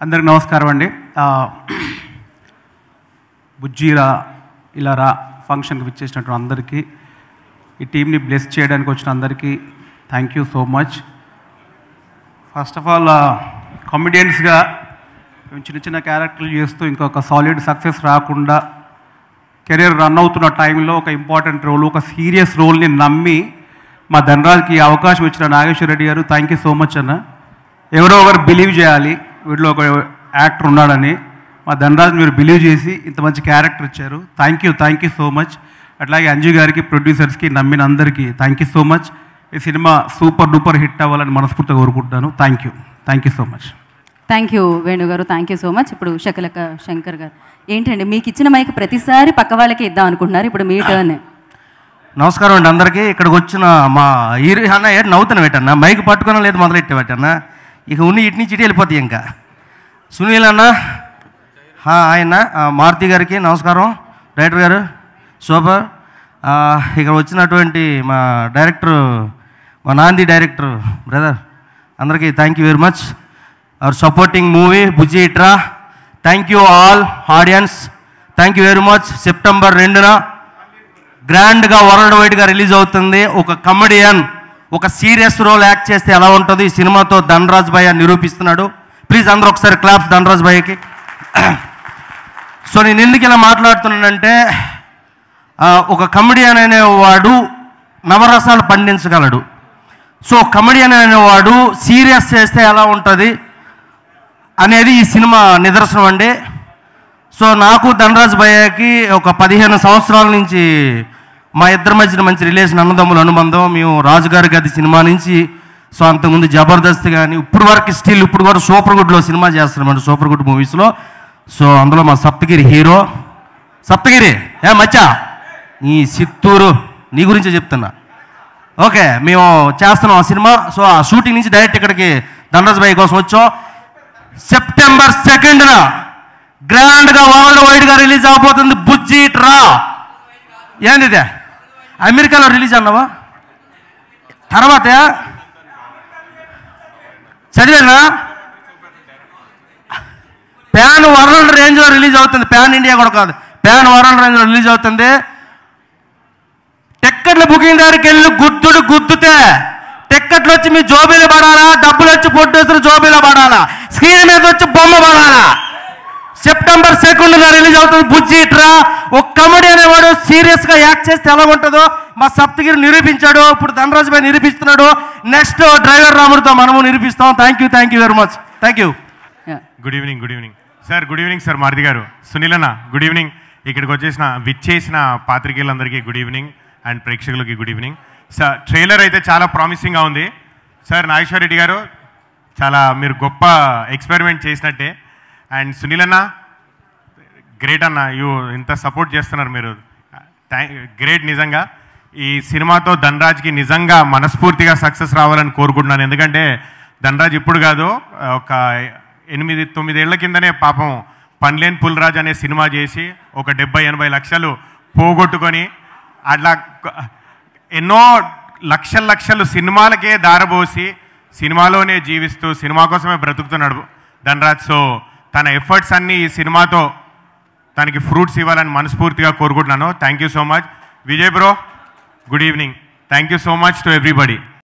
అందరికి నమస్కారం అండి. బుజ్జీరా ఇలా రా ఫంక్షన్కి విచ్చేసినటువంటి అందరికీ, ఈ టీంని బ్లెస్ చేయడానికి వచ్చిన అందరికీ thank you so much. First of all కామెడియన్స్గా మేము చిన్న చిన్న క్యారెక్టర్లు చేస్తూ ఇంకొక సాలిడ్ సక్సెస్ రాకుండా కెరీర్ రన్ అవుతున్న టైంలో ఒక ఇంపార్టెంట్ రోల్, ఒక సీరియస్ రోల్ని నమ్మి మా ధనరాజ్కి అవకాశం ఇచ్చిన నాగేశ్వర రెడ్డి గారు థ్యాంక్ యూ సో మచ్ అన్న. ఎవరో ఒకరు బిలీవ్ చేయాలి వీటిలో ఒక యాక్టర్ ఉన్నాడని. మా ధనరాజ్ మీరు బిలీవ్ చేసి ఇంత మంచి క్యారెక్టర్ ఇచ్చారు. Thank you so much. అట్లాగే అంజు గారికి, ప్రొడ్యూసర్స్కి, నమ్మిన అందరికీ థ్యాంక్ యూ సో మచ్. ఈ సినిమా సూపర్ డూపర్ హిట్ అవ్వాలని మనస్ఫూర్తిగా కోరుకుంటున్నాను. Thank you so much. Thank you Venu గారు, థ్యాంక్ యూ సో మచ్. ఇప్పుడు శకలక శంకర్ గారు, ఏంటండి మీకు ఇచ్చిన మైక్ ప్రతిసారి పక్క వాళ్ళకి ఇద్దాం అనుకుంటున్నారు, ఇప్పుడు మీ టర్న్. నమస్కారం అండి అందరికీ. ఇక్కడికి వచ్చిన మా హీరో అన్న ఏడు నవ్వుతున్నా పెట్టన్నా, మైక్ పట్టుకున్నా లేదు మొదలెట్టే పెట్టన్నా, ఇక ఉన్ని ఇటు నుంచి ఇటు వెళ్ళిపోతాయి. ఇంకా సునీల్ అన్న, ఆయన మారుతి గారికి నమస్కారం, డైరెక్టర్ గారు సూపర్. ఇక్కడ వచ్చినటువంటి మా డైరెక్టర్, మా నాంది డైరెక్టర్ బ్రదర్, అందరికీ thank you very much. Our supporting movie Bujji ఇట్రా. Thank you all audience, thank you very much. September 2న గ్రాండ్గా వరల్డ్ వైడ్గా రిలీజ్ అవుతుంది. ఒక కమెడియన్ ఒక సీరియస్ రోల్ యాక్ట్ చేస్తే ఎలా ఉంటుంది ఈ సినిమాతో ధనరాజ్ భయ్య నిరూపిస్తున్నాడు. ప్లీజ్ అందరూ ఒకసారి క్లాప్స్ ధనరాజ్ భయ్యకి. సో నేను ఎందుకు ఇలా మాట్లాడుతున్నానంటే, ఒక కమెడియన్ అనేవాడు నవరసాలు పండించగలడు. సో కమెడియన్ అనేవాడు సీరియస్ చేస్తే ఎలా ఉంటుంది అనేది ఈ సినిమా నిదర్శనం అండి. సో నాకు ధనరాజ్ భయ్యకి ఒక 15 సంవత్సరాల నుంచి మా ఇద్దరి మధ్యన మంచి రిలేషన్, అన్నదమ్ముల అనుబంధం. మేము రాజుగారి గది సినిమా నుంచి, సో అంతకుముందు జబర్దస్త్ కానీ ఇప్పుడు వరకు స్టిల్ ఇప్పుడు కూడా సూపర్ గుడ్లో సినిమా చేస్తున్నామండి, సూపర్ గుడ్ మూవీస్లో. సో అందులో మా సప్తగిరి హీరో. సప్తగిరి మచ్చా ఈ చిత్తూరు నీ గురించే చెప్తున్నా. ఓకే, మేము చేస్తున్నాం ఆ సినిమా. సో ఆ షూటింగ్ నుంచి డైరెక్ట్ ఇక్కడికి ధనరాజ్ భయ్య కోసం వచ్చాం. సెప్టెంబర్ 2న గ్రాండ్గా వరల్డ్ వైడ్గా రిలీజ్ అవబోతుంది బుజ్జి ట్రా. ఏంది అమెరికాలో రిలీజ్ అన్నావా? తర్వాత చదివేనా? ప్యాన్ వరల్డ్ రేంజ్లో రిలీజ్ అవుతుంది. ప్యాన్ ఇండియా కూడా కాదు, ప్యాన్ వరల్డ్ రేంజ్లో రిలీజ్ అవుతుంది. టిక్కెట్ల బుకింగ్ దగ్గరికి వెళ్ళి గుద్దుతే టిక్కెట్లు వచ్చి మీ జోబీలో పడాలా, డబ్బులు వచ్చి ప్రొడ్యూసర్ జోబీలో పడాలా, స్క్రీన్ మీద వచ్చి బొమ్మ పడాలా. సెప్టెంబర్ 2న రిలీజ్ అవుతుంది బుజ్జి ట్రా. ఒక కమెడీ అనేవాడు సీరియస్గా యాక్ట్ చేస్తే ఎలా ఉంటుందో మా సప్తగిరి నిరూపించాడు. ఇప్పుడు ధనరాజ్ భాయ్ నిరూపిస్తున్నాడు. నెక్స్ట్ డ్రైవర్ రాముడితో మనము నిరూపిస్తాం. Thank you very much. Thank you. Good evening sir. Good evening sir Maruthi garu, Sunil అన్న గుడ్ ఈవినింగ్. ఇక్కడికి విచ్చేసిన పాత్రికేయులందరికీ గుడ్ ఈవినింగ్ అండ్ ప్రేక్షకులకి గుడ్ ఈవినింగ్. సార్ ట్రైలర్ అయితే చాలా ప్రామిసింగ్గా ఉంది. సార్ నాగేశ్వర రెడ్డి గారు చాలా మీరు గొప్ప ఎక్స్పెరిమెంట్ చేసినట్టే. అండ్ సునీల్ అన్న గ్రేట్ అన్న, ఇంత సపోర్ట్ చేస్తున్నారు మీరు, గ్రేట్. నిజంగా ఈ సినిమాతో ధనరాజ్కి నిజంగా మనస్ఫూర్తిగా సక్సెస్ రావాలని కోరుకుంటున్నాను. ఎందుకంటే ధనరాజ్ ఇప్పుడు కాదు, ఒక 8-9 ఏళ్ల కిందనే పాపం పన్లేని పుల్రాజ్ అనే సినిమా చేసి ఒక 70-80 లక్షలు పోగొట్టుకొని అట్లా ఎన్నో లక్షలు సినిమాలకే దారబోసి సినిమాలోనే జీవిస్తూ సినిమా కోసమే బ్రతుకుతున్నాడు ధనరాజ్. సో తన ఎఫర్ట్స్ అన్నీ ఈ సినిమాతో తనకి ఫ్రూట్స్ ఇవ్వాలని మనస్ఫూర్తిగా కోరుకుంటున్నాను. Thank you so much. Vijay bro good evening. Thank you so much to everybody.